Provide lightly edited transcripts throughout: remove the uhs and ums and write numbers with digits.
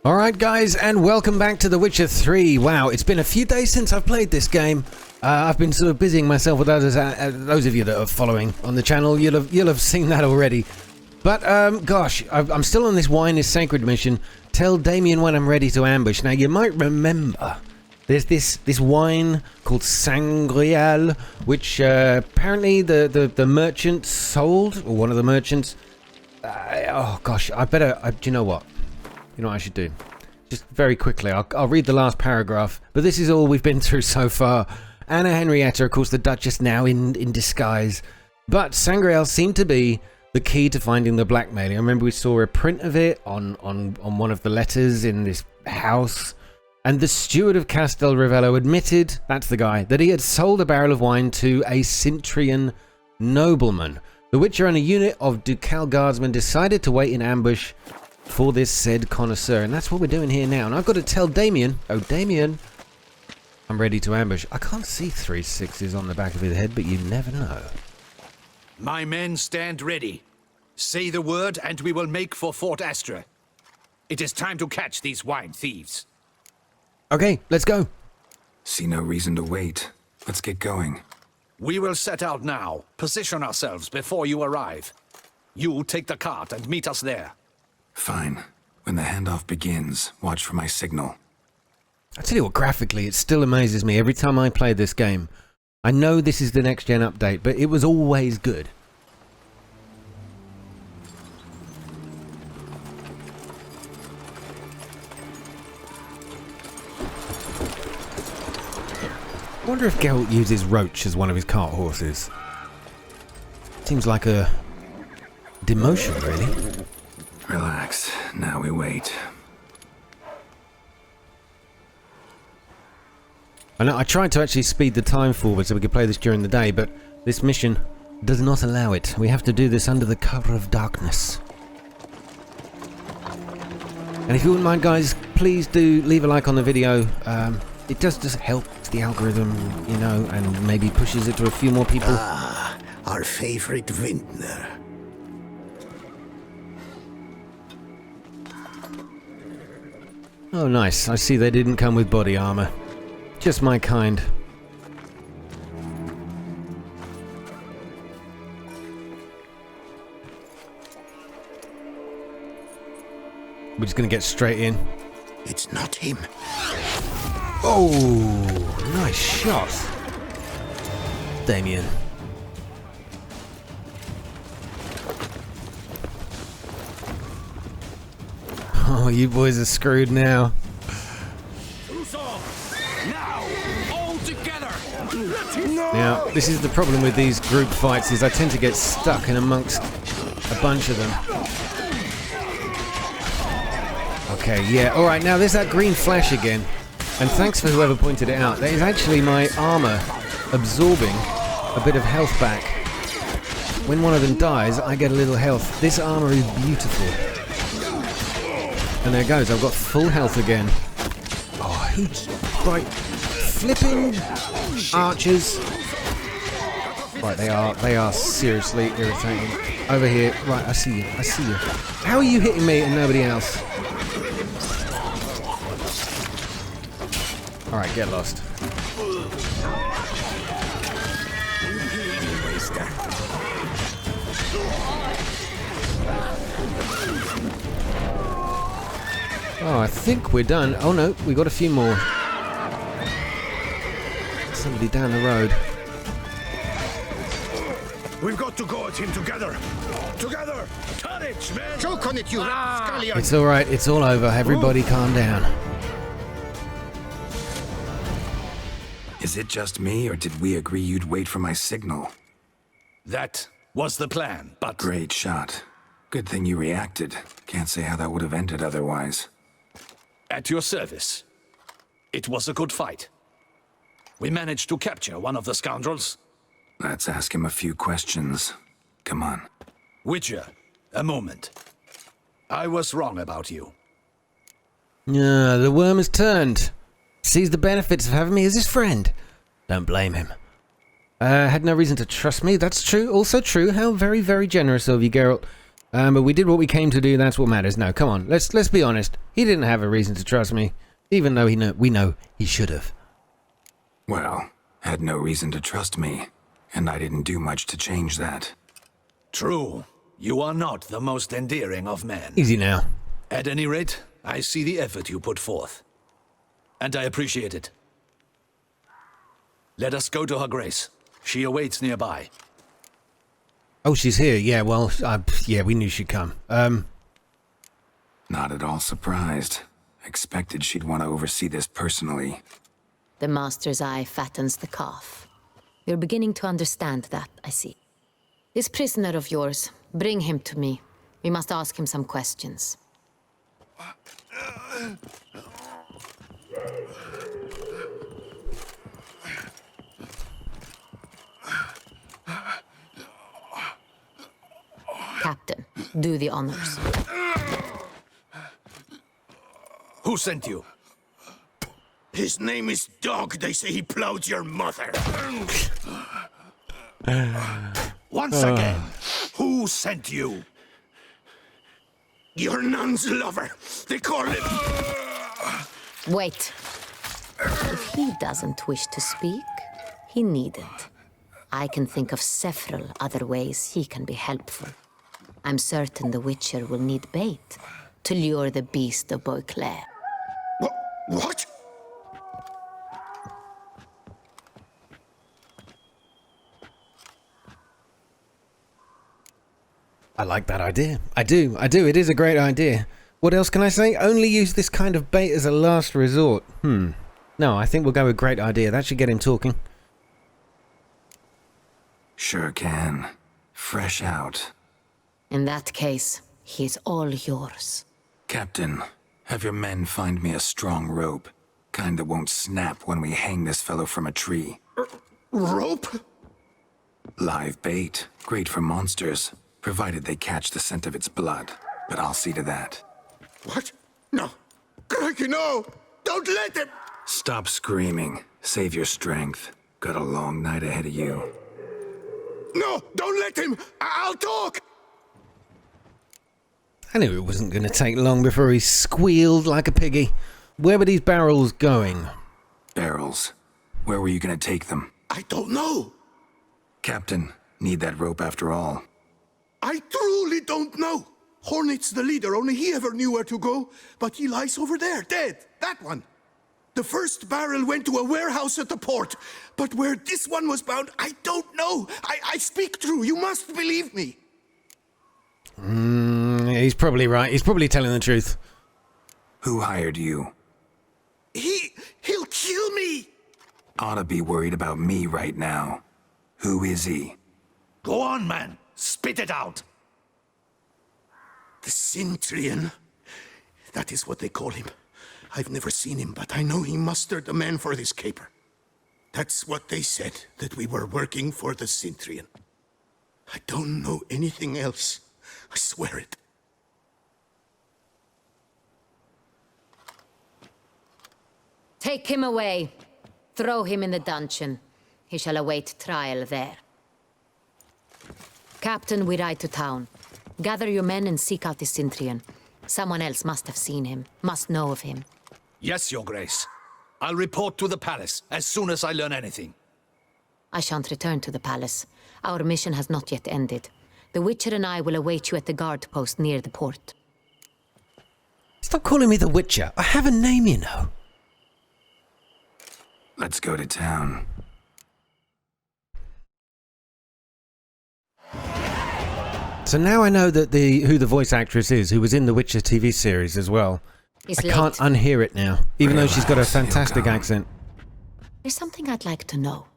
Alright guys, and welcome back to The Witcher 3. Wow, it's been a few days since I've played this game. I've been sort of busying myself with others. Those of you that are following on the channel, you'll have seen that already. But, gosh, I'm still on this Wine is Sacred mission. Tell Damien when I'm ready to ambush. Now, you might remember there's this wine called Sangreal, which apparently the merchant sold, or one of the merchants. Oh, gosh, do you know what? You know what I should do? Just very quickly, I'll read the last paragraph, but this is all we've been through so far. Anna Henrietta, of course, the Duchess now in disguise. But Sangreal seemed to be the key to finding the blackmailing. I remember we saw a print of it on one of the letters in this house. And the steward of Castel Ravello admitted, that's the guy, that he had sold a barrel of wine to a Cintrian nobleman. The Witcher and a unit of Ducal guardsmen decided to wait in ambush for this said connoisseur, and that's what we're doing here now. And I've got to tell Damien, oh Damien, I'm ready to ambush. I can't see 3 6s on the back of his head, but you never know. My men stand ready. Say the word and we will make for Fort Astra. It is time to catch these wine thieves. Okay, let's go. See no reason to wait. Let's get going. We will set out now. Position ourselves before you arrive. You take the cart and meet us there. Fine. When the handoff begins, watch for my signal. I tell you what, graphically, it still amazes me every time I play this game. I know this is the next gen update, but it was always good. I wonder if Geralt uses Roach as one of his cart horses. Seems like a demotion, really. Relax. Now we wait. I know I tried to actually speed the time forward so we could play this during the day, but this mission does not allow it. We have to do this under the cover of darkness. And if you wouldn't mind, guys, please do leave a like on the video. It does just help the algorithm, you know, and maybe pushes it to a few more people. Ah, our favorite vintner. Oh, nice. I see they didn't come with body armor. Just my kind. We're just gonna get straight in. It's not him. Oh, nice shot. Damien. Oh, you boys are screwed now. Now, this is the problem with these group fights, is I tend to get stuck in amongst a bunch of them. Okay, yeah, alright, now there's that green flash again. And thanks for whoever pointed it out. That is actually my armor absorbing a bit of health back. When one of them dies, I get a little health. This armor is beautiful. And there it goes, I've got full health again. Oh, who's right? Flipping archers. Right, they are seriously irritating. Over here, right, I see you. How are you hitting me and nobody else? Alright, get lost. Oh, I think we're done. Oh no, we got a few more. Somebody down the road. We've got to go at him together. Together! Courage, man! Choke on it, you rapscallion! It's alright, it's all over. Everybody calm down. Is it just me, or did we agree you'd wait for my signal? That was the plan, but... Great shot. Good thing you reacted. Can't say how that would have ended otherwise. At your service. It was a good fight. We managed to capture one of the scoundrels. Let's ask him a few questions. Come on. Witcher, a moment. I was wrong about you. Yeah, the worm has turned. Sees the benefits of having me as his friend. Don't blame him. Had no reason to trust me, that's true. Also true. How very, very generous of you, Geralt. But we did what we came to do, that's what matters. No, come on, let's be honest. He didn't have a reason to trust me, even though we know he should have. Well, had no reason to trust me, and I didn't do much to change that. True. You are not the most endearing of men. Easy now. At any rate, I see the effort you put forth. And I appreciate it. Let us go to her grace. She awaits nearby. Oh, she's here. Yeah, well, yeah, we knew she'd come. Not at all surprised. Expected she'd want to oversee this personally. The master's eye fattens the calf. You're beginning to understand that, I see. This prisoner of yours, bring him to me. We must ask him some questions. Captain, do the honors. Who sent you? His name is Dog. They say he plowed your mother. Once again, who sent you? Your nun's lover. They call him... Wait. If he doesn't wish to speak, he needn't. I can think of several other ways he can be helpful. I'm certain the Witcher will need bait to lure the beast of Beauclair. What? I like that idea. I do. It is a great idea. What else can I say? Only use this kind of bait as a last resort. No, I think we'll go with great idea. That should get him talking. Sure can. Fresh out. In that case, he's all yours. Captain, have your men find me a strong rope. Kind that won't snap when we hang this fellow from a tree. Rope? Live bait. Great for monsters, provided they catch the scent of its blood. But I'll see to that. What? No. Crikey, no! Don't let him! Stop screaming. Save your strength. Got a long night ahead of you. No! Don't let him! I'll talk! I knew it wasn't going to take long before he squealed like a piggy. Where were these barrels going? Barrels? Where were you gonna take them? I don't know. Captain, need that rope after all. I truly don't know. Hornet's the leader, only he ever knew where to go. But he lies over there, dead. That one. The first barrel went to a warehouse at the port. But where this one was bound, I don't know. I speak true. You must believe me. He's probably right. He's probably telling the truth. Who hired you? He'll kill me. Ought to be worried about me right now. Who is he? Go on, man. Spit it out. The Cintrian. That is what they call him. I've never seen him, but I know he mustered the men for this caper. That's what they said, that we were working for the Cintrian. I don't know anything else. I swear it. Take him away. Throw him in the dungeon. He shall await trial there. Captain, we ride to town. Gather your men and seek out the Cintrian. Someone else must have seen him, must know of him. Yes, Your Grace. I'll report to the palace as soon as I learn anything. I shan't return to the palace. Our mission has not yet ended. The Witcher and I will await you at the guard post near the port. Stop calling me the Witcher. I have a name, you know. Let's go to town. So now I know that who the voice actress is, who was in the Witcher TV series as well. It's I can't unhear it now, even though she's got a fantastic accent. There's something I'd like to know.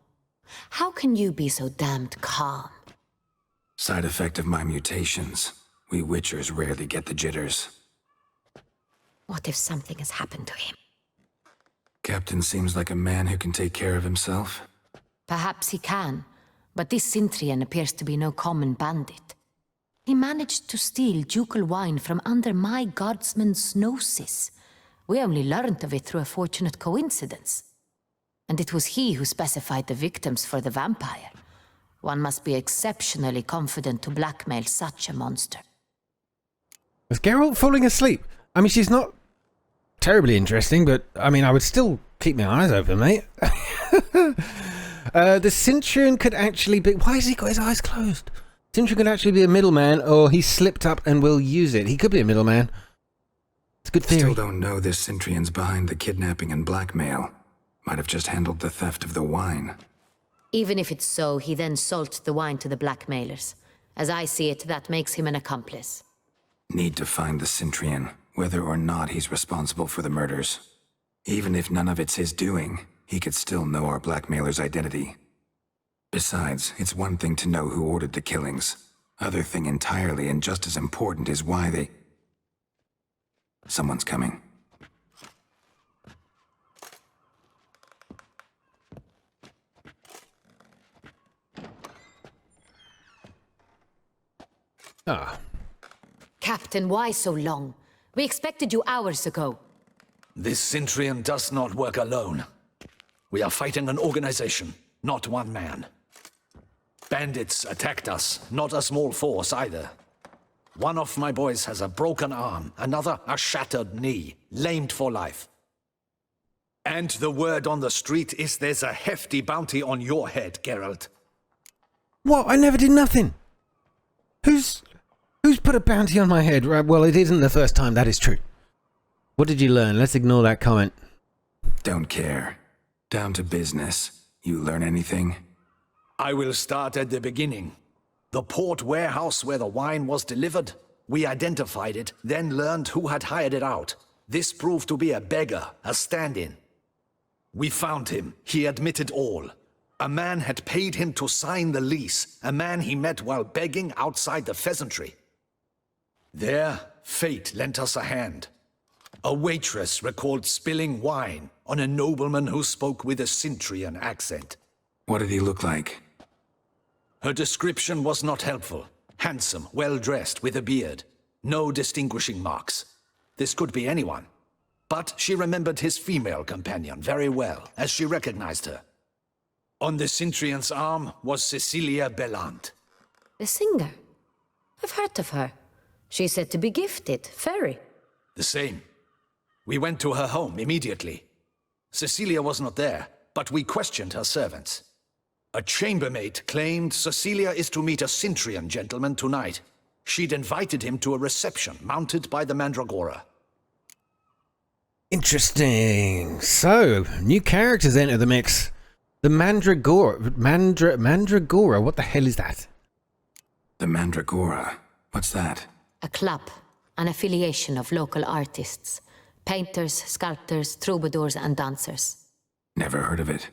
How can you be so damned calm? Side effect of my mutations. We Witchers rarely get the jitters. What if something has happened to him? Captain seems like a man who can take care of himself. Perhaps he can, but this Cintrian appears to be no common bandit. He managed to steal ducal wine from under my guardsman's noses. We only learned of it through a fortunate coincidence. And it was he who specified the victims for the vampire. One must be exceptionally confident to blackmail such a monster. Is Geralt falling asleep? I mean, she's not terribly interesting, but I mean, I would still keep my eyes open, mate. The Cintrian could actually be... Why has he got his eyes closed? Cintrian could actually be a middleman, or he slipped up and will use it. He could be a middleman. It's a good theory. Still don't know this Cintrian's behind the kidnapping and blackmail. Might have just handled the theft of the wine. Even if it's so, he then sold the wine to the blackmailers. As I see it, that makes him an accomplice. Need to find the Cintrian, whether or not he's responsible for the murders. Even if none of it's his doing, he could still know our blackmailer's identity. Besides, it's one thing to know who ordered the killings. Other thing entirely, and just as important, is why they... Someone's coming. Ah. Captain, why so long? We expected you hours ago. This Cintrian does not work alone. We are fighting an organization, not one man. Bandits attacked us, not a small force either. One of my boys has a broken arm, another a shattered knee, lamed for life. And the word on the street is there's a hefty bounty on your head, Geralt. What? I never did nothing. Who's put a bounty on my head? Right, well, it isn't the first time, that is true. What did you learn? Let's ignore that comment. Don't care. Down to business. You learn anything? I will start at the beginning. The port warehouse where the wine was delivered. We identified it, then learned who had hired it out. This proved to be a beggar, a stand-in. We found him. He admitted all. A man had paid him to sign the lease, a man he met while begging outside the pheasantry. There, fate lent us a hand. A waitress recalled spilling wine on a nobleman who spoke with a Cintrian accent. What did he look like? Her description was not helpful. Handsome, well-dressed, with a beard. No distinguishing marks. This could be anyone. But she remembered his female companion very well, as she recognized her. On the Cintrian's arm was Cecilia Bellant. The singer? I've heard of her. She's said to be gifted, fairy. The same. We went to her home immediately. Cecilia was not there, but we questioned her servants. A chambermaid claimed Cecilia is to meet a Cintrian gentleman tonight. She'd invited him to a reception mounted by the Mandragora. Interesting. So, new characters enter the mix. The Mandragora. Mandragora, what the hell is that? The Mandragora? What's that? A club, an affiliation of local artists. Painters, sculptors, troubadours, and dancers. Never heard of it.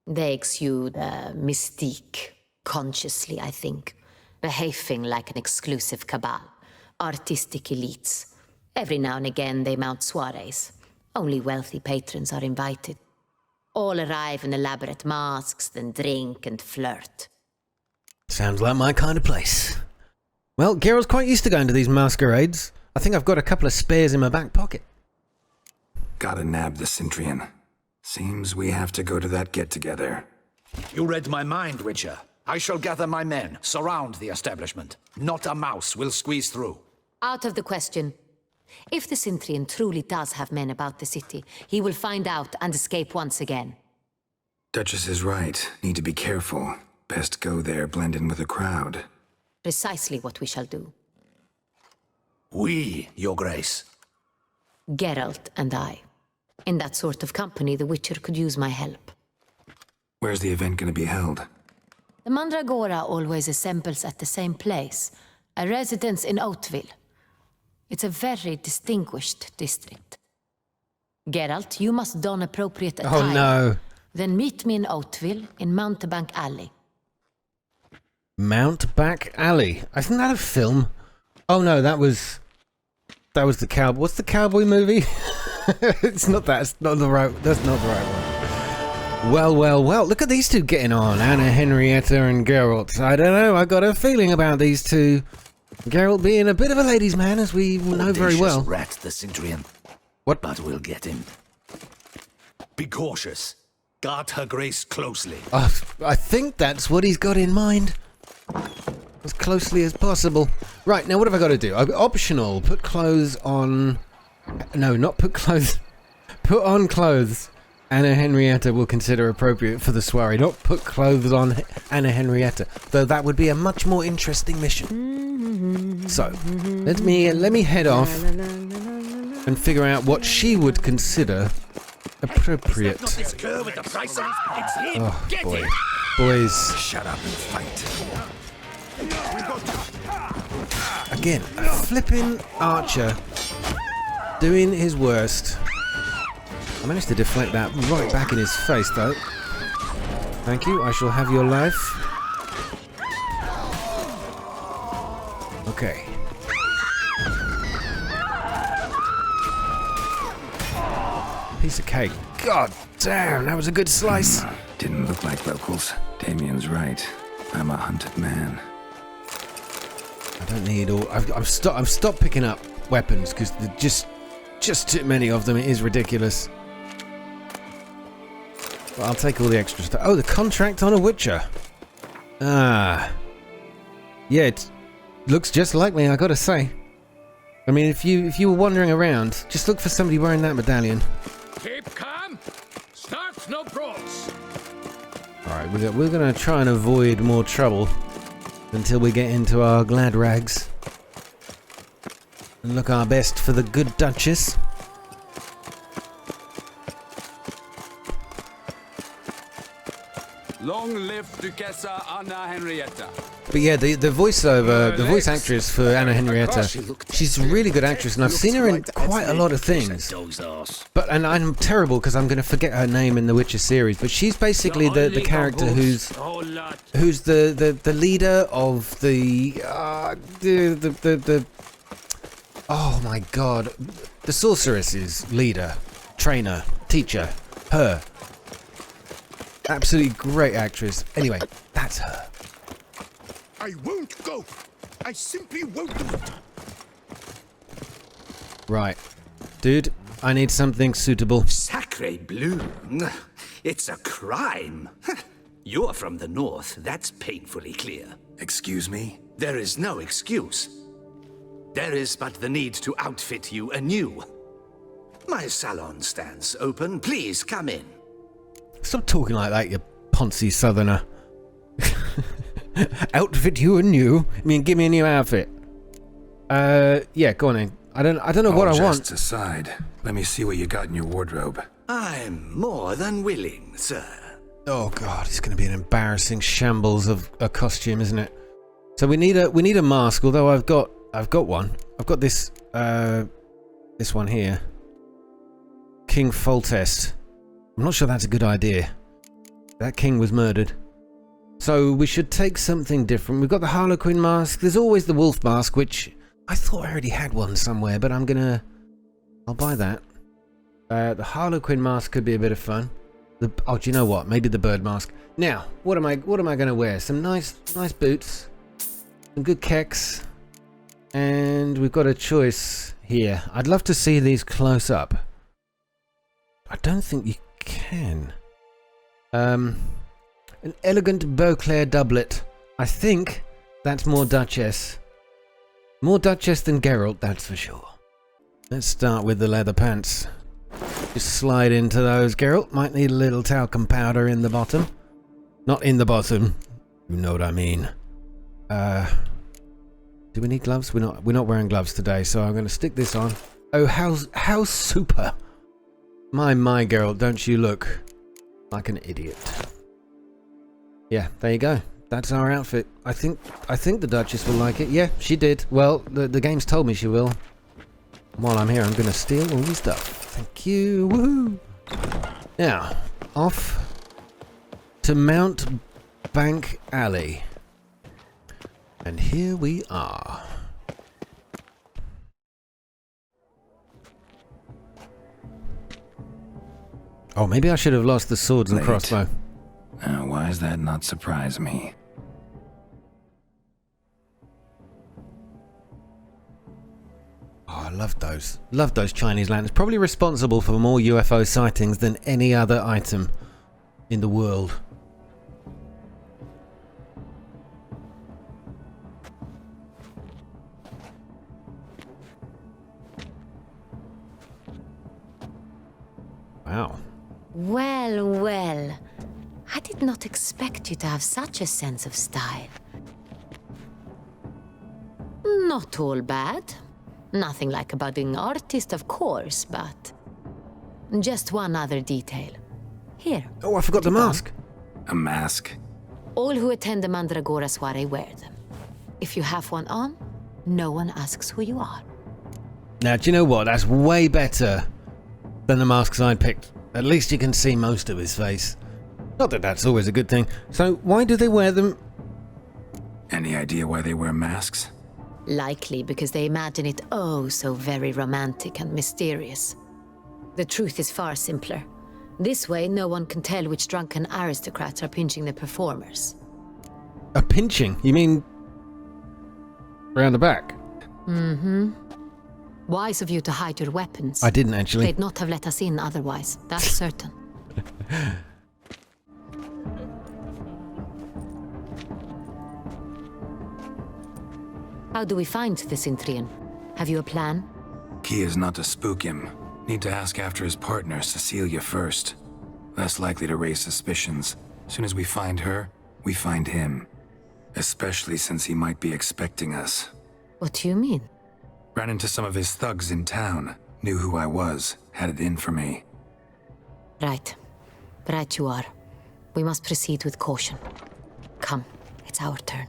They exude mystique, consciously, I think. Behaving like an exclusive cabal. Artistic elites. Every now and again they mount soirees. Only wealthy patrons are invited. All arrive in elaborate masks, then drink and flirt. Sounds like my kind of place. Well, Geralt's quite used to going to these masquerades. I think I've got a couple of spares in my back pocket. Gotta nab the Cintrian. Seems we have to go to that get-together. You read my mind, Witcher. I shall gather my men, surround the establishment. Not a mouse will squeeze through. Out of the question. If the Cintrian truly does have men about the city, he will find out and escape once again. Duchess is right. Need to be careful. Best go there, blend in with the crowd. Precisely what we shall do. We, Your Grace. Geralt and I. In that sort of company, the Witcher could use my help. Where's the event gonna be held? The Mandragora always assembles at the same place, a residence in Oatville. It's a very distinguished district. Geralt, you must don appropriate attire. Oh no. Then meet me in Oatville, in Mountebank Alley. Mountback Alley. Isn't that a film? Oh no, that was the cowboy. What's the cowboy movie? It's not that. That's not the right one. Well. Look at these two getting on. Anna, Henrietta, and Geralt. I don't know. I got a feeling about these two. Geralt being a bit of a ladies' man, as we know very well. Rat, the Cintrian. What? But we'll get him. Be cautious. Guard her grace closely. I think that's what he's got in mind. as closely as possible. Right, now what have I got to do? Optional, put clothes on... No, not put clothes... Put on clothes Anna Henrietta will consider appropriate for the soiree. Not put clothes on Anna Henrietta, though that would be a much more interesting mission. So, let me head off and figure out what she would consider appropriate. Oh boy, boys! Shut up and fight. Again, a flipping archer doing his worst. I managed to deflect that right back in his face, though. Thank you. I shall have your life. Okay. Piece of cake. God damn, that was a good slice. Didn't look like locals. Damien's right. I'm a hunted man. I don't need all... I've stopped picking up weapons because there's just too many of them. It is ridiculous. But I'll take all the extra stuff. Oh, the contract on a Witcher. Ah. Yeah, it looks just like me, I gotta say. I mean, if you were wandering around, just look for somebody wearing that medallion. Keep calm. Start no brawls. Alright, we're gonna try and avoid more trouble until we get into our glad rags. And look our best for the good Duchess. Long live Duchess Anna Henrietta. But yeah, the voiceover, the voice actress for Anna Henrietta, she's a really good actress, and I've seen her in quite a lot of things. And I'm terrible because I'm going to forget her name in the Witcher series. But she's basically the character who's the leader of the oh my god, the sorceress's leader, trainer, teacher, her. Absolutely great actress. Anyway, that's her. I won't go. I simply won't do it. Right. Dude, I need something suitable. Sacre bleu. It's a crime. You're from the north, that's painfully clear. Excuse me? There is no excuse. There is but the need to outfit you anew. My salon stands open. Please come in. Stop talking like that, you poncy southerner. Outfit you anew? I mean, give me a new outfit. Yeah, go on then. I don't know what I want. Just aside, let me see what you got in your wardrobe. I'm more than willing, sir. Oh god, it's going to be an embarrassing shambles of a costume, isn't it? So we need a mask. Although I've got one. I've got this this one here. King Foltest. I'm not sure that's a good idea. That king was murdered. So we should take something different. We've got the Harlequin mask. There's always the wolf mask, which I thought I already had one somewhere, but I'll buy that. The Harlequin mask could be a bit of fun. Oh, do you know what? Maybe the bird mask. Now, what am I going to wear? Some nice boots, some good kecks, and we've got a choice here. I'd love to see these close up. I don't think you can. An elegant Beauclair doublet. I think that's more Duchess. More Duchess than Geralt, that's for sure. Let's start with the leather pants. Just slide into those, Geralt. Might need a little talcum powder in the bottom. Not in the bottom. You know what I mean. Do we need gloves? We're not wearing gloves today, so I'm going to stick this on. Oh, how super. My Geralt, don't you look like an idiot. Yeah, there you go. That's our outfit. I think the Duchess will like it. Yeah, she did. Well, the game's told me she will. While I'm here, I'm going to steal all your stuff. Thank you. Woohoo! Now, off to Mount Bank Alley. And here we are. Oh, maybe I should have lost the swords and crossbow. Why does that not surprise me? Oh, I love those. Love those Chinese lanterns. Probably responsible for more UFO sightings than any other item in the world. Wow. Well, well. I did not expect you to have such a sense of style. Not all bad. Nothing like a budding artist, of course, but... Just one other detail. Here. Oh, I forgot the mask. A mask? All who attend the Mandragora soiree wear them. If you have one on, no one asks who you are. Now, do you know what? That's way better than the masks I picked. At least you can see most of his face. Not that that's always a good thing. So, why do they wear them? Any idea why they wear masks? Likely because they imagine it oh so very romantic and mysterious. The truth is far simpler. This way, no one can tell which drunken aristocrats are pinching the performers. A pinching? You mean... around the back? Mm-hmm. Wise of you to hide your weapons. I didn't actually. They'd not have let us in otherwise, that's certain. How do we find the Cintrian? Have you a plan? Key is not to spook him. Need to ask after his partner, Cecilia, first. Less likely to raise suspicions. Soon as we find her, we find him. Especially since he might be expecting us. What do you mean? Ran into some of his thugs in town. Knew who I was. Had it in for me. Right. Right you are. We must proceed with caution. Come, it's our turn.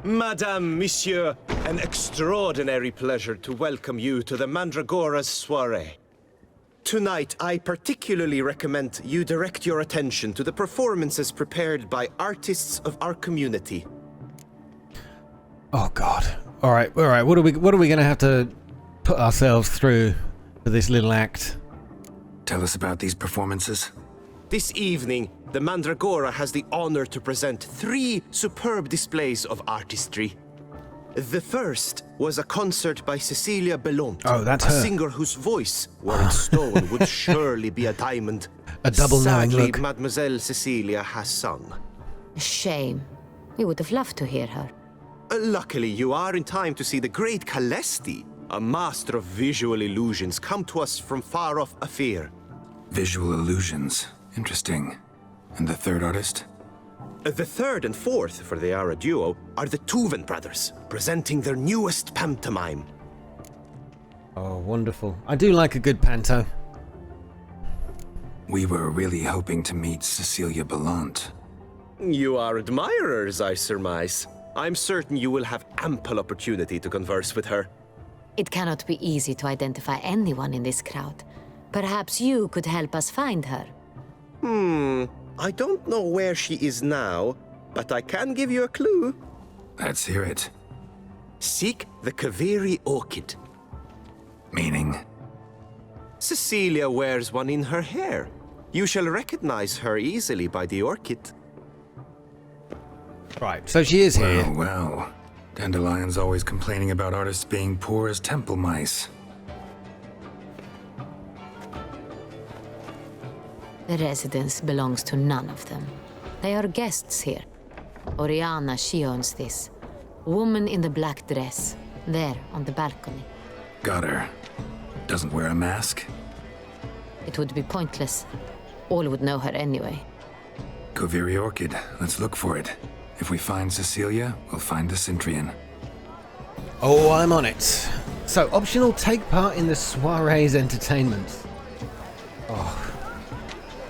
Madame, Monsieur, an extraordinary pleasure to welcome you to the Mandragora's soiree. Tonight, I particularly recommend you direct your attention to the performances prepared by artists of our community. Oh God! All right. What are we going to have to put ourselves through for this little act? Tell us about these performances. This evening, the Mandragora has the honor to present 3 superb displays of artistry. The first was a concert by Cecilia Belont, Oh, that's a her. singer whose voice, were it stone, would surely be a diamond. A double knowing Sadly, look. Mademoiselle Cecilia has sung. Shame. We would have loved to hear her. Luckily, you are in time to see the great Calesti, a master of visual illusions, come to us from far off Afir. Visual illusions. Interesting. And the third artist? The third and fourth, for they are a duo, are the Tuven brothers, presenting their newest pantomime. Oh, wonderful! I do like a good panto. We were really hoping to meet Cecilia Belont. You are admirers, I surmise. I'm certain you will have ample opportunity to converse with her. It cannot be easy to identify anyone in this crowd. Perhaps you could help us find her. I don't know where she is now, but I can give you a clue. Let's hear it. Seek the Kaveri orchid. Meaning? Cecilia wears one in her hair. You shall recognize her easily by the orchid. Right. So she is here. Well. Dandelion's always complaining about artists being poor as temple mice. The residence belongs to none of them. They are guests here. Oriana, she owns this. Woman in the black dress. There, on the balcony. Got her. Doesn't wear a mask? It would be pointless. All would know her anyway. Kaveri Orchid. Let's look for it. If we find Cecilia, we'll find the Cintrian. Oh, I'm on it. So, optional take part in the soiree's entertainment.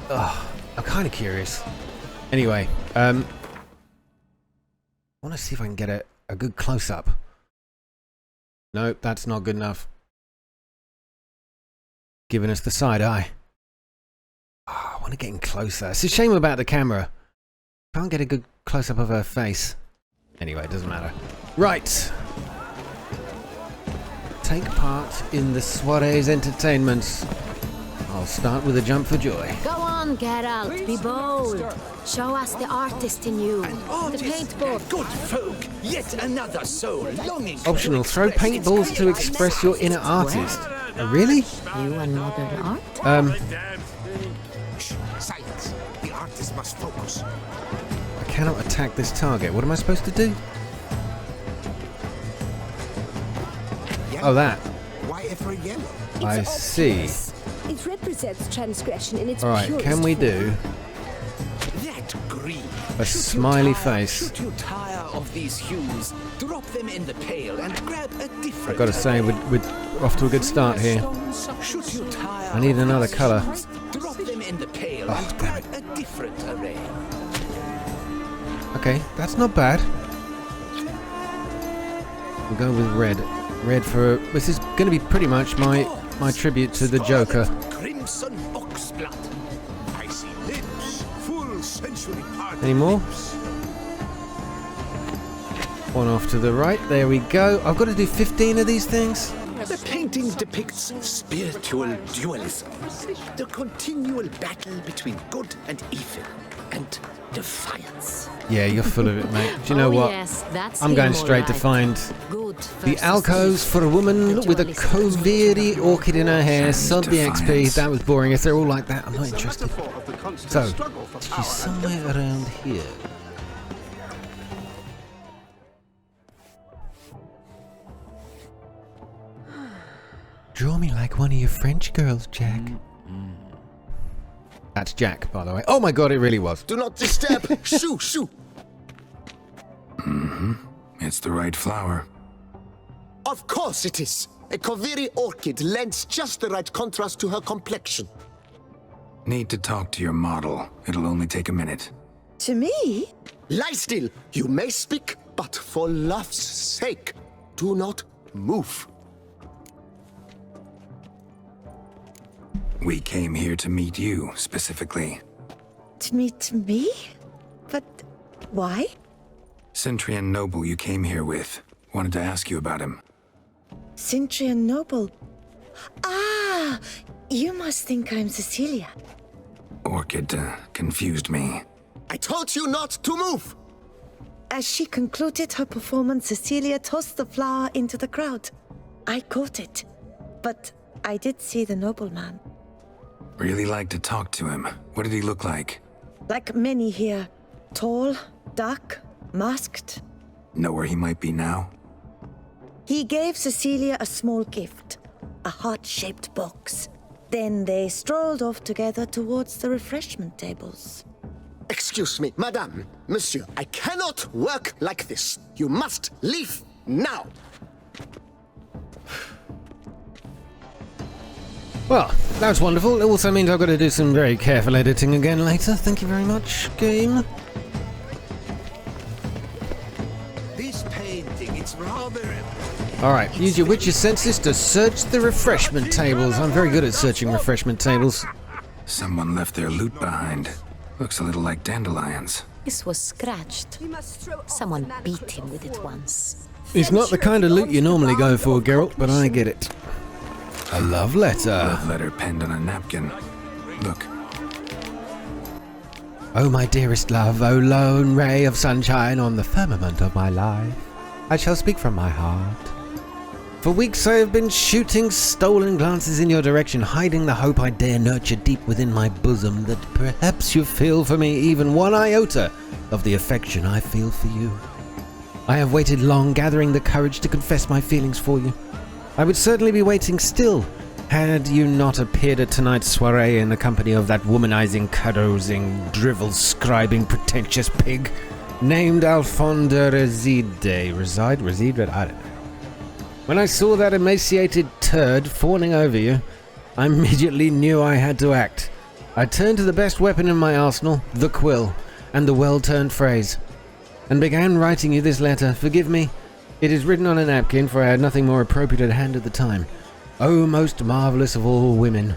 I'm kind of curious. Anyway, I want to see if I can get a good close-up. Nope, that's not good enough. Giving us the side eye. Oh, I want to get in closer. It's a shame about the camera. Can't get a good close-up of her face. Anyway, it doesn't matter. Right. Take part in the soiree's entertainment. I'll start with a jump for joy. Go on, Geralt, be bold. Show us the artist in you. The paintball. Good folk, yet another soul longing. Optional, throw paintballs to express your inner artist. Really? You and modern art? Silence. The artist must focus. I cannot attack this target. What am I supposed to do? Yellow. Oh, that. Why ever yellow? I see. It represents transgression in its Alright, purest can we form. do That green. a Should you smiley tire- face? Should you tire of these hues, drop them in the pail and grab a different. I've got to say, we're off to a good start here. Should you tire I need of another these colour. hues, drop them in the pail Oh, and damn grab a different array. Okay, that's not bad. We'll go with red. Red for... This is going to be pretty much my tribute to the Joker. Crimson oxblood. I see lips, full sensually parted Any more? lips. One off to the right. There we go. I've got to do 15 of these things. The painting depicts spiritual dualism, the continual battle between good and evil, and defiance. Yeah, you're full of it, mate. Do you know what? Yes, that's I'm him, going all straight to right. find Good the versus alcoves for a woman with a Koviri orchid in her hair. Sod the XP. Defiance. That was boring. If they're all like that, I'm not interested. So, she's somewhere around here. Draw me like one of your French girls, Jack. That's Jack, by the way. Oh my god, it really was. Do not disturb! Shoo, shoo! It's the right flower. Of course it is! A Koviri orchid lends just the right contrast to her complexion. Need to talk to your model. It'll only take a minute. To me? Lie still! You may speak, but for love's sake, do not move. We came here to meet you, specifically. To meet me? But why? Cintrian noble you came here with. Wanted to ask you about him. Cintrian noble. Ah, you must think I'm Cecilia. Orchid confused me. I told you not to move! As she concluded her performance, Cecilia tossed the flower into the crowd. I caught it, but I did see the nobleman. Really like to talk to him. What did he look like? Like many here, tall, dark, masked. Know where he might be now? He gave Cecilia a small gift, a heart-shaped box. Then they strolled off together towards the refreshment tables. Excuse me, madame, monsieur, I cannot work like this. You must leave now! Well, that was wonderful. It also means I've got to do some very careful editing again later. Thank you very much, game. This painting, it's rather. Alright, use your witch's senses to search the refreshment tables. I'm very good at searching refreshment tables. Someone left their loot behind. Looks a little like dandelions. This was scratched. Someone beat him with it once. It's not the kind of loot you normally go for, Geralt, but I get it. A love letter. Love letter penned on a napkin. Look, Oh, my dearest love, oh, lone ray of sunshine on the firmament of my life. I shall speak from my heart. For weeks I have been shooting stolen glances in your direction, hiding the hope I dare nurture deep within my bosom, that perhaps you feel for me even one iota of the affection I feel for you. I have waited long, gathering the courage to confess my feelings for you. I would certainly be waiting still, had you not appeared at tonight's soiree in the company of that womanizing, carousing, drivel-scribing, pretentious pig named Alfonda Reside. Reside? I don't know. When I saw that emaciated turd fawning over you, I immediately knew I had to act. I turned to the best weapon in my arsenal, the quill, and the well-turned phrase, and began writing you this letter. Forgive me, it is written on a napkin, for I had nothing more appropriate at hand at the time. O most marvellous of all women,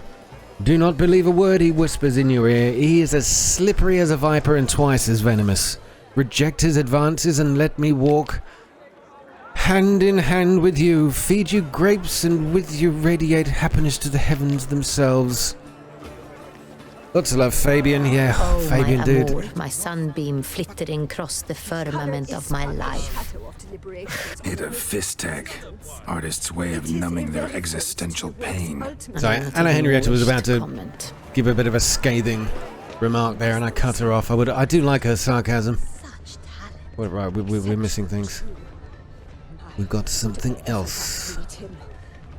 do not believe a word he whispers in your ear. He is as slippery as a viper and twice as venomous. Reject his advances and let me walk hand in hand with you, feed you grapes, and with you radiate happiness to the heavens themselves. Lots of love, Fabian. Yeah, Oh, Fabian, my dude. amour, my sunbeam flittering across the firmament of my life. it a fist tag. Artist's way of numbing their existential pain. Sorry, I Anna Henrietta was about to comment. give a bit of a scathing remark there, and I cut her off. I do like her sarcasm. Well, right, we're missing things. We've got something else.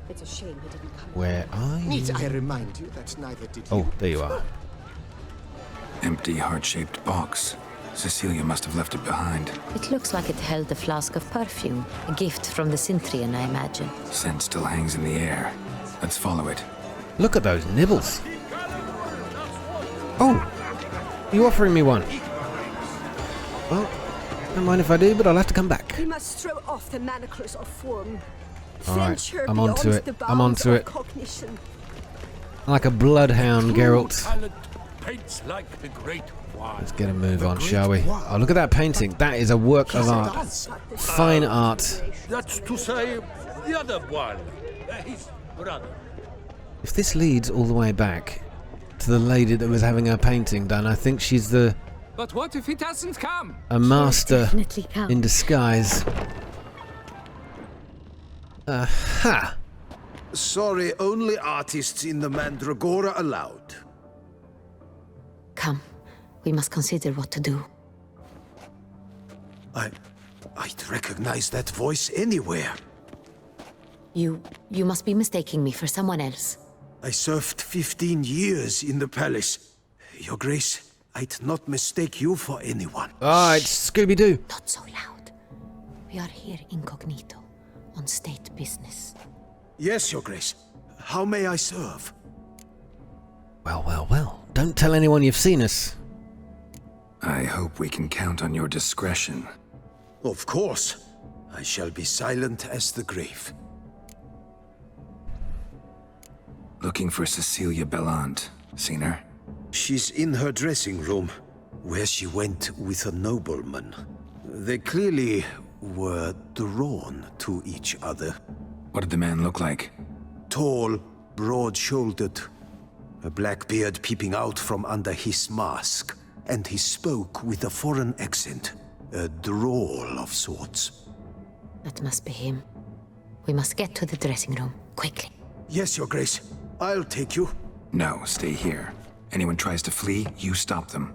It's a shame he didn't come. Where are you? Need I remind you that neither did Oh, you? there you are. Empty, heart-shaped box. Cecilia must have left it behind. It looks like it held a flask of perfume. A gift from the Cintrian, I imagine. Scent still hangs in the air. Let's follow it. Look at those nibbles. Oh, you offering me one? Well, don't mind if I do, but I'll have to come back. We must throw off the manacles of form. All right, Venture I'm onto beyond it. the I'm bounds onto of it. cognition. Like a bloodhound, Geralt. Talent paints like the great wine. Let's get a move on, shall we? Oh, look at that painting. That is a work of art. Fine art. That's to say, the other one. His brother. If this leads all the way back to the lady that was having her painting done, I think she's a But what if he doesn't come? master Definitely come. in disguise. Aha! Sorry, only artists in the Mandragora allowed. Come. We must consider what to do. I'd recognize that voice anywhere. You must be mistaking me for someone else. I served 15 years in the palace. Your Grace, I'd not mistake you for anyone. Ah, it's Scooby-Doo. Not so loud. We are here incognito, on state business. Yes, Your Grace. How may I serve? Well, well, well. Don't tell anyone you've seen us. I hope we can count on your discretion. Of course. I shall be silent as the grave. Looking for Cecilia Bellant. Seen her? She's in her dressing room, where she went with a nobleman. They clearly were drawn to each other. What did the man look like? Tall, broad-shouldered, a black beard peeping out from under his mask, and he spoke with a foreign accent, a drawl of sorts. That must be him. We must get to the dressing room, quickly. Yes, Your Grace. I'll take you. No, stay here. Anyone tries to flee, you stop them.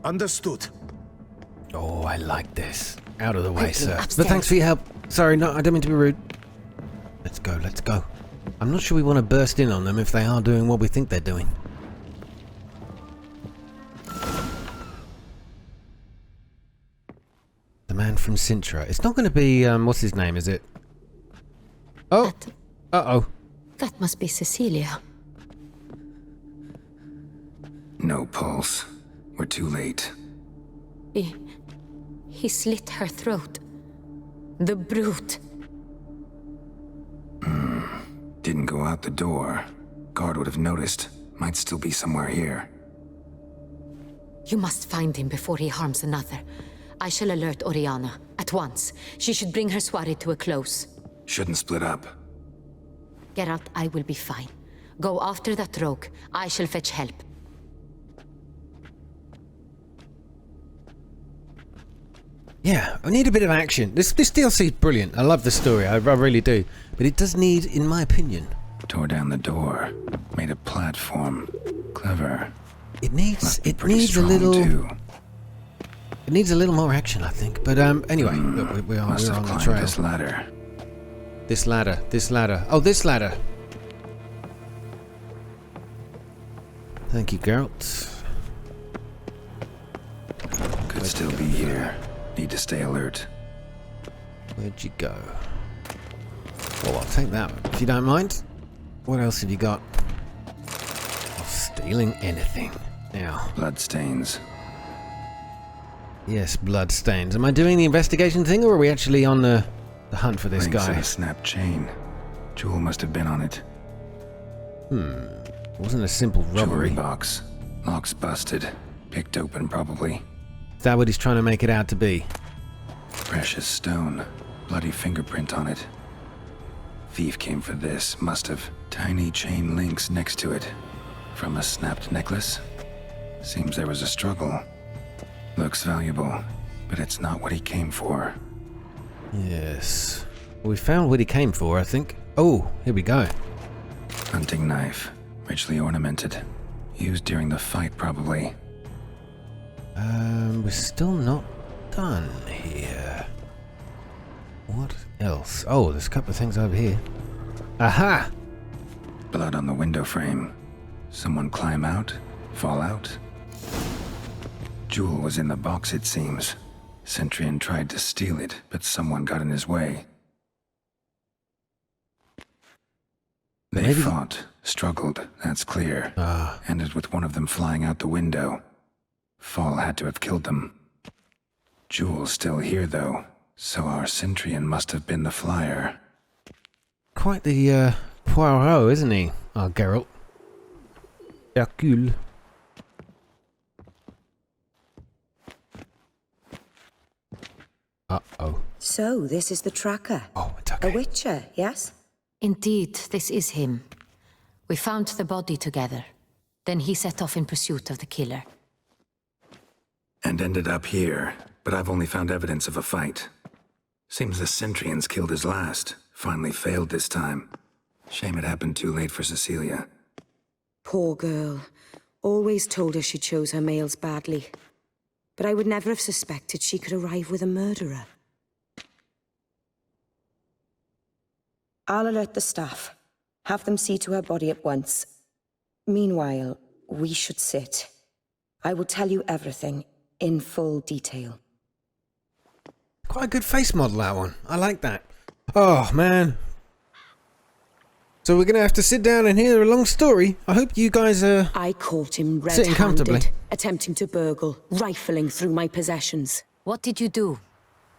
Understood. Oh, I like this. Out of the way, Quickly, sir. upstairs. But thanks for your help. Sorry, no, I don't mean to be rude. Let's go, let's go. I'm not sure we want to burst in on them if they are doing what we think they're doing. The man from CINTRA. It's not going to be, what's his name, is it? Oh! Uh-oh. That must be Cecilia. No pulse. We're too late. He slit her throat. The brute. Didn't go out the door. Guard would have noticed. Might still be somewhere here. You must find him before he harms another. I shall alert Oriana at once. She should bring her soirée to a close. Shouldn't split up. Geralt, I will be fine. Go after that rogue. I shall fetch help. Yeah, I need a bit of action. This DLC is brilliant. I love the story. I really do. But it does need, in my opinion... Tore down the door. Made a platform. Clever. It needs Must be it pretty needs a strong, little too. it needs a little more action, I think. But anyway, look, we're on Must have the climbed trail. this ladder. This ladder. Oh, this ladder. Thank you, Geralt. Could still be here. Need to stay alert. Where'd you go? Well, I'll take that one, if you don't mind. What else have you got? Oh, stealing anything. Now. Bloodstains. Yes, blood stains. Am I doing the investigation thing, or are we actually on the hunt for this Links guy? in a snapped chain. Jewel must have been on it. It wasn't a simple robbery. Jewelry box. Lock's busted. Picked open, probably. Is that what he's trying to make it out to be? Precious stone. Bloody fingerprint on it. Thief came for this. Must have. Tiny chain links next to it. From a snapped necklace? Seems there was a struggle. Looks valuable, but it's not what he came for. Yes. We found what he came for, I think. Oh, here we go. Hunting knife. Richly ornamented. Used during the fight, probably. We're still not done here. What else? Oh, there's a couple of things over here. Aha! Blood on the window frame. Someone climb out? Fall out? Jewel was in the box, it seems. Cintrian tried to steal it, but someone got in his way. They fought, struggled, that's clear. Ended with one of them flying out the window. Fall had to have killed them. Jewel's still here, though, so our Cintrian must have been the flyer. Quite the Poirot, isn't he? Our Geralt. Hercule. Uh-oh. So, this is the tracker. Oh, it's okay. A witcher, yes? Indeed, this is him. We found the body together. Then he set off in pursuit of the killer. And ended up here, but I've only found evidence of a fight. Seems the Cintrians killed his last. Finally failed this time. Shame it happened too late for Cecilia. Poor girl. Always told her she chose her males badly. But I would never have suspected she could arrive with a murderer. I'll alert the staff. Have them see to her body at once. Meanwhile, we should sit. I will tell you everything, in full detail. Quite a good face model, that one. I like that. Oh, man. So we're gonna have to sit down and hear a long story. I hope you guys are... I caught him sitting comfortably, red-handed, attempting to burgle, rifling through my possessions. What did you do?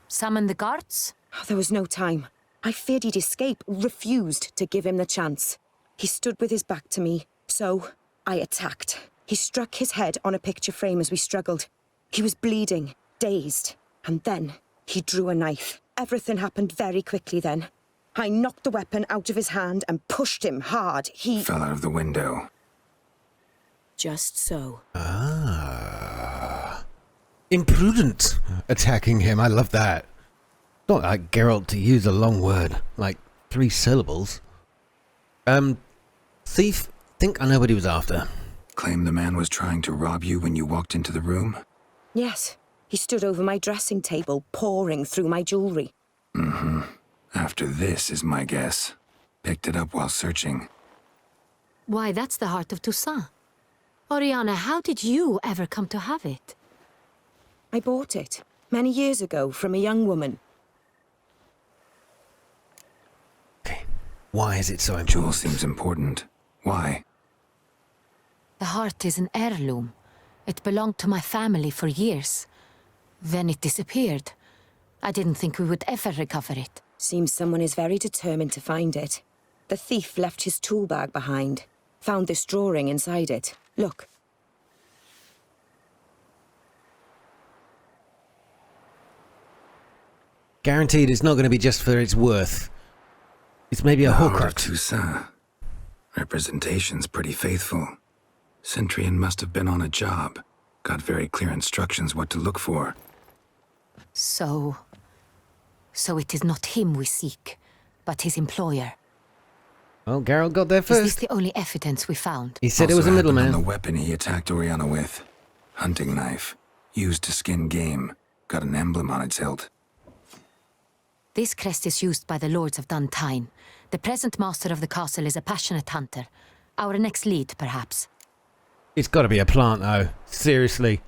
Summon the guards? Oh, there was no time. I feared he'd escape, refused to give him the chance. He stood with his back to me, so I attacked. He struck his head on a picture frame as we struggled. He was bleeding, dazed, and then he drew a knife. Everything happened very quickly then. I knocked the weapon out of his hand and pushed him hard. He fell out of the window. Just so. Ah. Imprudent attacking him. I love that. Not like Geralt to use a long word, like 3 syllables. Thief, think I know what he was after. Claim the man was trying to rob you when you walked into the room? Yes. He stood over my dressing table, pouring through my jewelry. Mm-hmm. After this is my guess. Picked it up while searching. Why, that's the heart of Toussaint. Oriana, how did you ever come to have it? I bought it, many years ago, from a young woman. Okay. Why is it so important? Jewel seems important. Why? The heart is an heirloom. It belonged to my family for years. Then it disappeared. I didn't think we would ever recover it. Seems someone is very determined to find it. The thief left his tool bag behind. Found this drawing inside it. Look. Guaranteed it's not going to be just for its worth. It's maybe a Horcrux. Toussaint. Representation's pretty faithful. Cintrian must have been on a job. Got very clear instructions what to look for. So it is not him we seek, but his employer. Well, Geralt got there Is first. this the only evidence we found? He said it was a Also happened middleman. on the weapon he attacked Oriana with. Hunting knife. Used to skin game. Got an emblem on its hilt. This crest is used by the lords of Duntine. The present master of the castle is a passionate hunter. Our next lead, perhaps. It's got to be a plant, though. Seriously.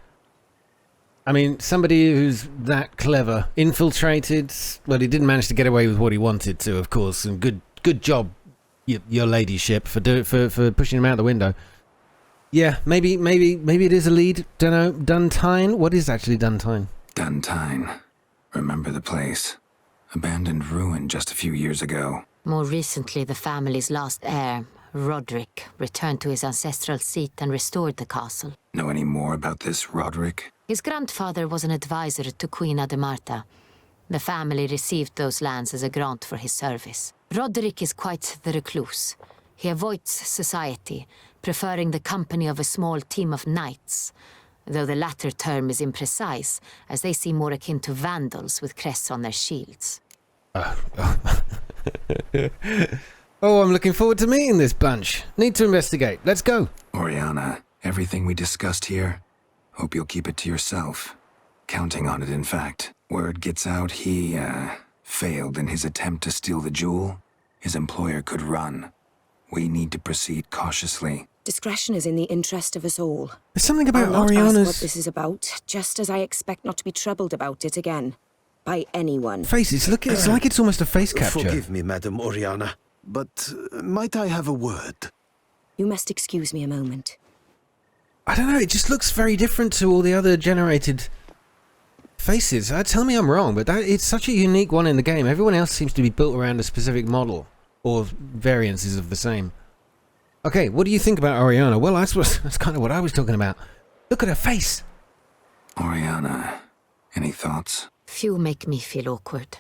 I mean, somebody who's that clever, infiltrated. Well, he didn't manage to get away with what he wanted to, of course. And good job, your ladyship, for pushing him out the window. Yeah, maybe it is a lead. Don't know. Duntine. What is actually Duntine? Duntine. Remember the place. Abandoned ruin just a few years ago. More recently, the family's last heir, Roderick, returned to his ancestral seat and restored the castle. Know any more about this Roderick? His grandfather was an advisor to Queen Ademarta. The family received those lands as a grant for his service. Roderick is quite the recluse. He avoids society, preferring the company of a small team of knights, though the latter term is imprecise, as they seem more akin to vandals with crests on their shields. Oh, I'm looking forward to meeting this bunch. Need to investigate. Let's go. Oriana, everything we discussed here, hope you'll keep it to yourself. Counting on it, in fact. Word gets out he, failed in his attempt to steal the jewel. his employer could run. We need to proceed cautiously. Discretion is in the interest of us all. There's something about I'll not ask Oriana's what this is about, just as I expect not to be troubled about it again. By anyone. faces. Look, it's like it's almost a face capture. Forgive me, Madam Oriana, but might I have a word? You must excuse me a moment. I don't know, it just looks very different to all the other generated faces. Tell me I'm wrong, but it's such a unique one in the game. Everyone else seems to be built around a specific model, or variances of the same. Okay, what do you think about Oriana? Well, that's kind of what I was talking about. Look at her face! Oriana, any thoughts? Few make me feel awkward,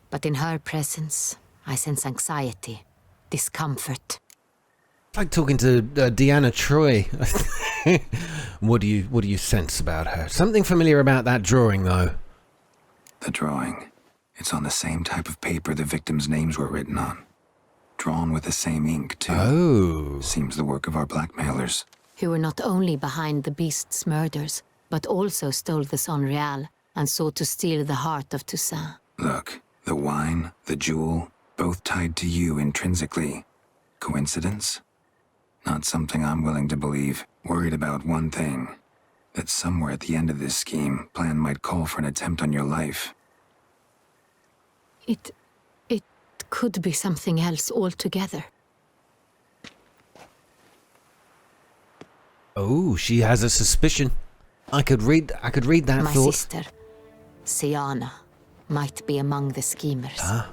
but in her presence, I sense anxiety, discomfort. It's like talking to Deanna Troy. What do you sense about her? Something familiar about that drawing, though. The drawing. It's on the same type of paper the victims' names were written on. Drawn with the same ink, too. Oh. Seems the work of our blackmailers. Who were not only behind the beast's murders, but also stole the Son Real and sought to steal the heart of Toussaint. Look, the wine, the jewel, both tied to you intrinsically. Coincidence? Not something I'm willing to believe. Worried about one thing. That somewhere at the end of this scheme, plan might call for an attempt on your life. It could be something else altogether. Oh, she has a suspicion. I could read that My thought. sister, Siana, might be among the schemers. Ah.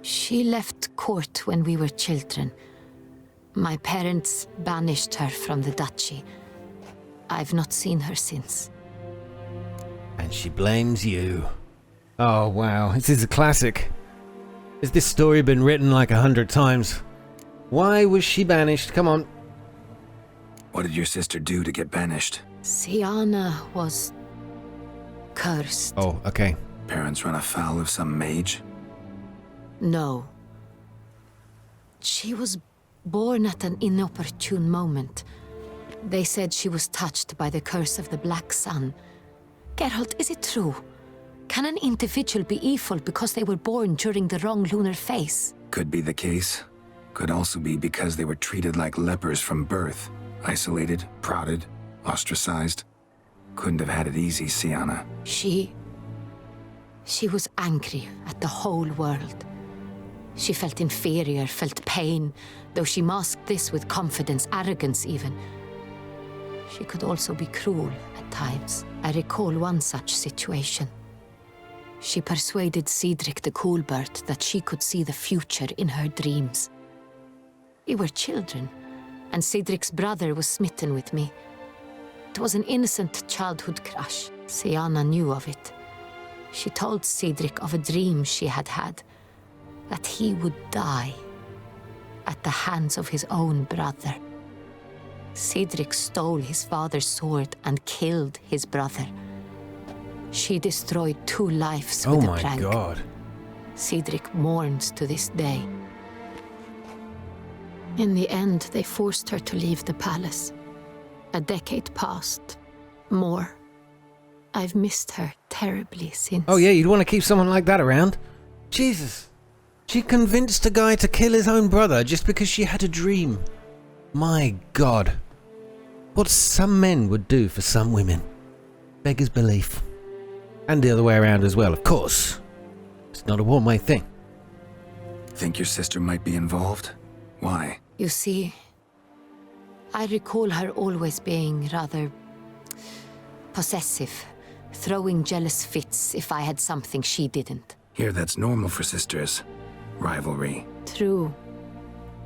She left court when we were children. My parents banished her from the duchy. I've not seen her since. And she blames you. Oh, wow. This is a classic. Has this story been written like 100 times? Why was she banished? Come on. What did your sister do to get banished? Siana was cursed. Oh, okay. Parents run afoul of some mage? No. She was born at an inopportune moment. They said she was touched by the curse of the Black Sun. Geralt, is it true? Can an individual be evil because they were born during the wrong lunar phase? Could be the case. Could also be because they were treated like lepers from birth. Isolated, prodded, ostracized. Couldn't have had it easy, Siana. She was angry at the whole world. She felt inferior, felt pain, though she masked this with confidence, arrogance even. She could also be cruel at times. I recall one such situation. She persuaded Cedric the Coolbird that she could see the future in her dreams. We were children, and Cedric's brother was smitten with me. It was an innocent childhood crush. Siana knew of it. She told Cedric of a dream she had had, that he would die at the hands of his own brother. Cedric stole his father's sword and killed his brother. She destroyed 2 lives with a prank. Oh my god. Cedric mourns to this day. In the end, they forced her to leave the palace. A decade passed. More. I've missed her terribly since. Oh yeah, you'd want to keep someone like that around? Jesus. She convinced a guy to kill his own brother just because she had a dream. My god. What some men would do for some women. Beggars belief. And the other way around as well, of course. It's not a one-way thing. Think your sister might be involved? Why? You see, I recall her always being rather possessive, throwing jealous fits if I had something she didn't. Here, that's normal for sisters. Rivalry. True.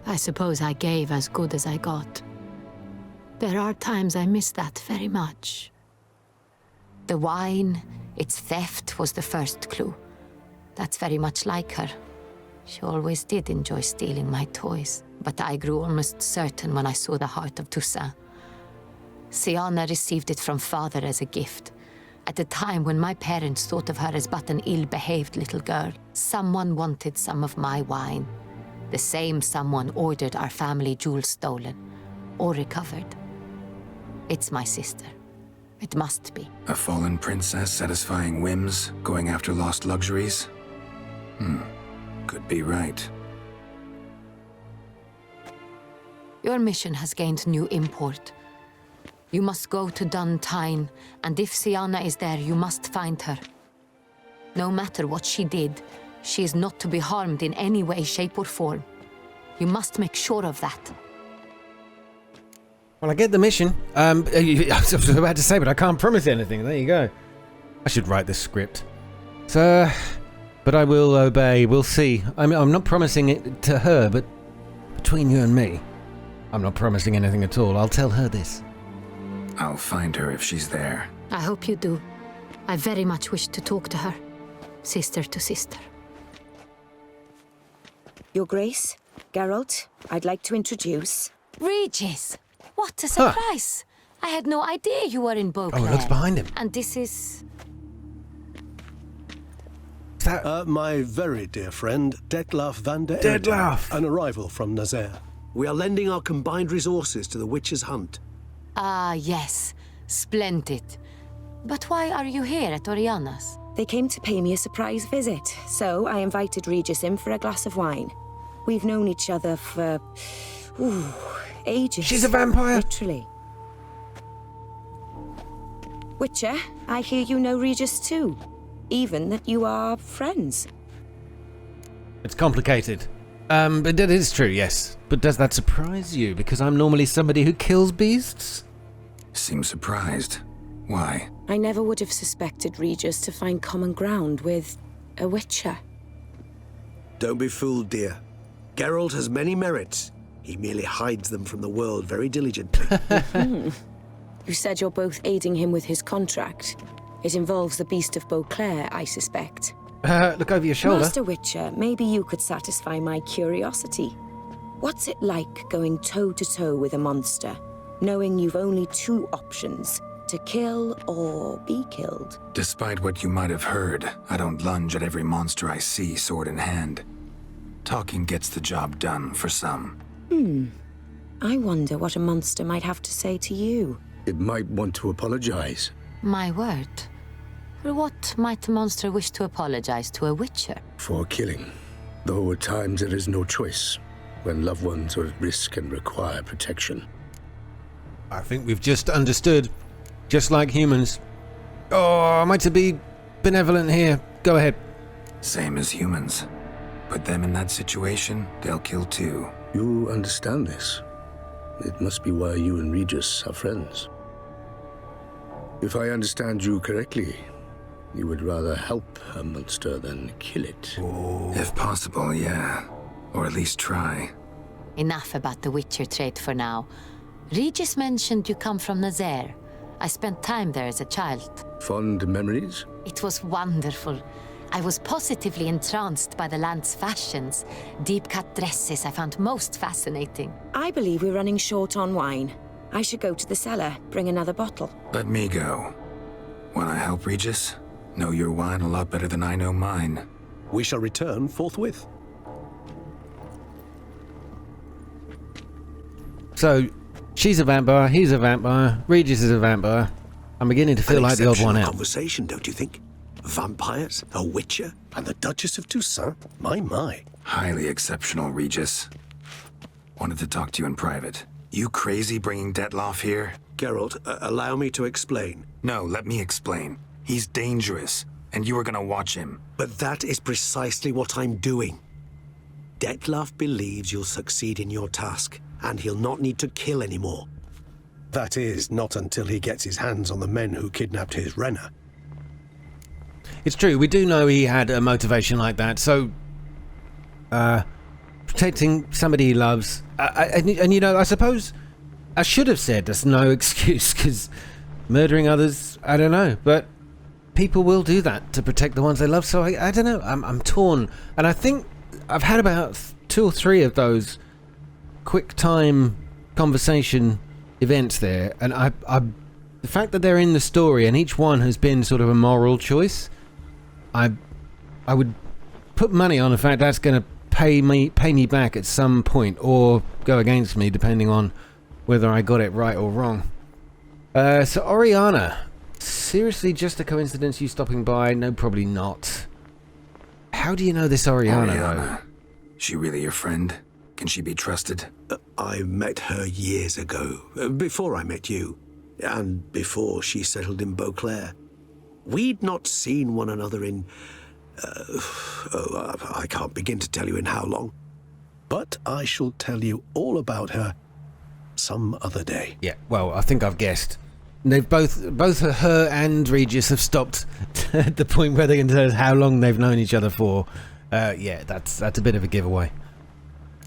I suppose I gave as good as I got. There are times I miss that very much. The wine, its theft was the first clue. That's very much like her. She always did enjoy stealing my toys, but I grew almost certain when I saw the heart of Toussaint. Siana received it from father as a gift. At a time when my parents thought of her as but an ill-behaved little girl, someone wanted some of my wine. The same someone ordered our family jewels stolen, or recovered. It's my sister. It must be. A fallen princess satisfying whims, going after lost luxuries? Could be right. Your mission has gained new import. You must go to Duntine, and if Sienna is there, you must find her. No matter what she did, she is not to be harmed in any way, shape, or form. You must make sure of that. Well, I get the mission. I was about to say, but I can't promise anything. There you go. I should write this script. So, but I will obey. We'll see. I'm not promising it to her, but between you and me, I'm not promising anything at all. I'll tell her this. I'll find her if she's there. I hope you do. I very much wish to talk to her. Sister to sister. Your Grace, Geralt, I'd like to introduce... Regis! What a surprise! I had no idea you were in Beauclair. Oh, it looks behind him. And this is... My very dear friend, Dettlaff van der Dettlaff! An arrival from Nazaire. We are lending our combined resources to the Witch's Hunt. Ah, yes. Splendid. But why are you here at Oriana's? They came to pay me a surprise visit, so I invited Regis in for a glass of wine. We've known each other for... ages. She's a vampire? Literally. Witcher, I hear you know Regis too. Even that you are friends. It's complicated. But that is true, yes. But does that surprise you? Because I'm normally somebody who kills beasts? Seems surprised. Why? I never would have suspected Regis to find common ground with a Witcher. Don't be fooled, dear. Geralt has many merits. He merely hides them from the world very diligently. You said you're both aiding him with his contract. It involves the Beast of Beauclair, I suspect. Look over your shoulder. Master Witcher, maybe you could satisfy my curiosity. What's it like going toe-to-toe with a monster, knowing you've only two options, to kill or be killed? Despite what you might have heard, I don't lunge at every monster I see sword in hand. Talking gets the job done for some. I wonder what a monster might have to say to you. It might want to apologize. My word. For what might a monster wish to apologize to a Witcher? For killing. Though at times there is no choice, when loved ones are at risk and require protection. I think we've just understood. Just like humans. Oh, am I to be benevolent here? Go ahead. Same as humans. Put them in that situation, they'll kill too. You understand this. It must be why you and Regis are friends. If I understand you correctly, you would rather help a monster than kill it. If possible, yeah. Or at least try. Enough about the Witcher trait for now. Regis mentioned you come from Nazaire. I spent time there as a child. Fond memories? It was wonderful. I was positively entranced by the land's fashions. Deep-cut dresses I found most fascinating. I believe we're running short on wine. I should go to the cellar, bring another bottle. Let me go. Wanna help, Regis? Know your wine a lot better than I know mine. We shall return forthwith. So, she's a vampire, he's a vampire, Regis is a vampire. I'm beginning to feel like the odd one out. Conversation, don't you think? Vampires, a Witcher, And the Duchess of Toussaint? My. Highly exceptional, Regis. Wanted to talk to you in private. You crazy bringing Dettlaff here? Geralt, allow me to explain. No, let me explain. He's dangerous, and you are gonna watch him. But that is precisely what I'm doing. Dettlaff believes you'll succeed in your task, and he'll not need to kill anymore. That is, not until he gets his hands on the men who kidnapped his Renner. It's true, we do know he had a motivation like that, so... protecting somebody he loves... and you know, I suppose I should have said there's no excuse, because murdering others, I don't know, but people will do that to protect the ones they love, so I don't know, I'm torn. And I think I've had about 2 or 3 of those quick time conversation events there, and the fact that they're in the story and each one has been sort of a moral choice, I would put money on the fact that's going to pay me back at some point, or go against me depending on whether I got it right or wrong. So Oriana, seriously just a coincidence you stopping by? No, probably not. How do you know this Oriana though? She really your friend? Can she be trusted? I met her years ago, before I met you, and before she settled in Beauclair. We'd not seen one another in... I can't begin to tell you in how long. But I shall tell you all about her some other day. Yeah, well, I think I've guessed. They've both her and Regis have stopped at the point where they can tell us how long they've known each other for. Yeah, that's a bit of a giveaway.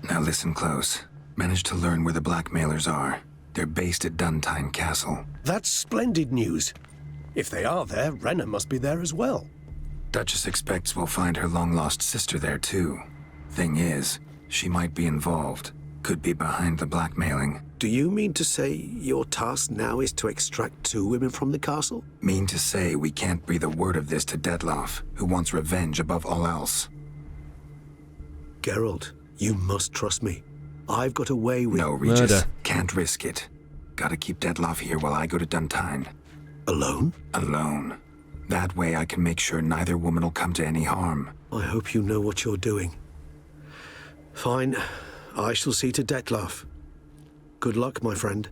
Now listen close. Managed to learn where the blackmailers are. They're based at Duntine Castle. That's splendid news. If they are there, Renna must be there as well. Duchess expects we'll find her long-lost sister there too. Thing is, she might be involved. Could be behind the blackmailing. Do you mean to say your task now is to extract 2 women from the castle? Mean to say we can't breathe a word of this to Dettlaff, who wants revenge above all else. Geralt, you must trust me. I've got a way with... No, Regis. Can't risk it. Gotta keep Dettlaff here while I go to Duntine. Alone? Alone. That way I can make sure neither woman will come to any harm. I hope you know what you're doing. Fine. I shall see to Dettlaff. Good luck, my friend.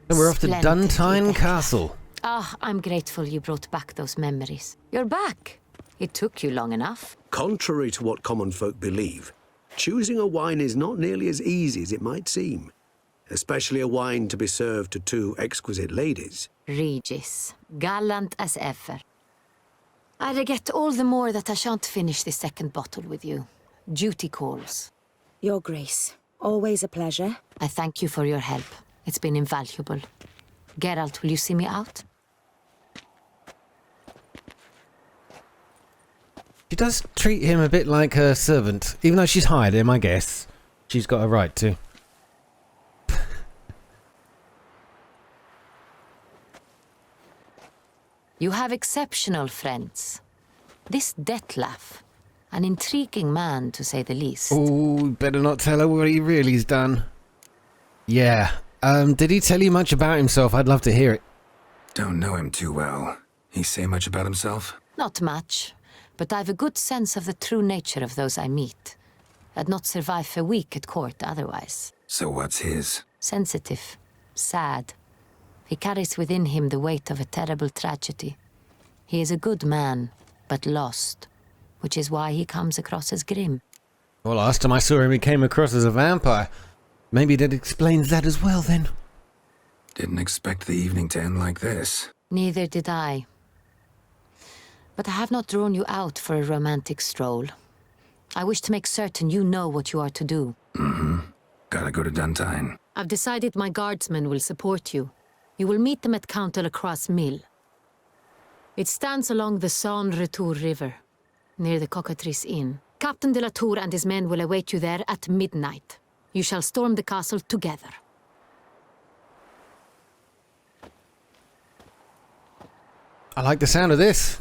And we're off to Splendid, Duntine Dettlaff. Castle. Ah, I'm grateful you brought back those memories. You're back. It took you long enough. Contrary to what common folk believe, choosing a wine is not nearly as easy as it might seem. Especially a wine to be served to 2 exquisite ladies. Regis, gallant as ever. I regret all the more that I shan't finish the second bottle with you. Duty calls. Your Grace, always a pleasure. I thank you for your help. It's been invaluable. Geralt, will you see me out? She does treat him a bit like her servant. Even though she's hired him, I guess. She's got a right to. You have exceptional friends. This Dettlaff, an intriguing man to say the least. Oh, better not tell her what he really's done. Yeah. Did he tell you much about himself? I'd love to hear it. Don't know him too well. He say much about himself? Not much, but I've a good sense of the true nature of those I meet. I'd not survive a week at court otherwise. So what's his? Sensitive, sad. He carries within him the weight of a terrible tragedy. He is a good man, but lost, which is why he comes across as grim. Well, last time I saw him, he came across as a vampire. Maybe that explains that as well, then. Didn't expect the evening to end like this. Neither did I. But I have not drawn you out for a romantic stroll. I wish to make certain you know what you are to do. Mm-hmm. Gotta go to Duntine. I've decided my guardsmen will support you. You will meet them at Count Delacroix' mill. It stands along the Saône-Retour River, near the Cockatrice Inn. Captain de la Tour and his men will await you there at midnight. You shall storm the castle together. I like the sound of this.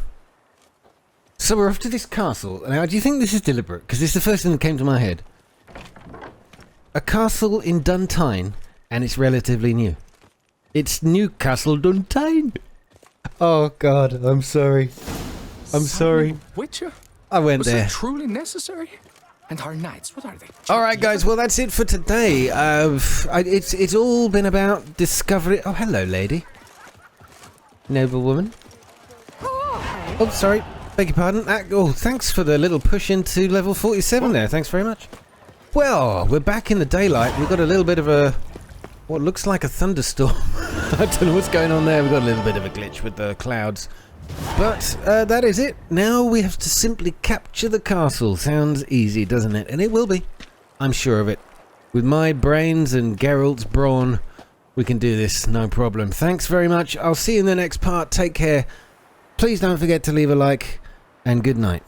So we're off to this castle. Now, do you think this is deliberate? Because this is the first thing that came to my head. A castle in Duntine, and it's relatively new. It's Newcastle Duntine. Oh, God, I'm sorry. I'm sorry. Witcher? I went Was there. it truly necessary? And our knights, what are they? All right, guys. Well, that's it for today. It's all been about discovery. Oh, hello, lady. Noble woman. Oh, sorry. Beg your pardon. Oh, thanks for the little push into level 47 there. Thanks very much. Well, we're back in the daylight. We've got a little bit of a... what looks like a thunderstorm. I don't know what's going on there. We've got a little bit of a glitch with the clouds. But that is it. Now we have to simply capture the castle. Sounds easy, doesn't it? And it will be. I'm sure of it. With my brains and Geralt's brawn, we can do this, no problem. Thanks very much. I'll see you in the next part. Take care. Please don't forget to leave a like, and good night.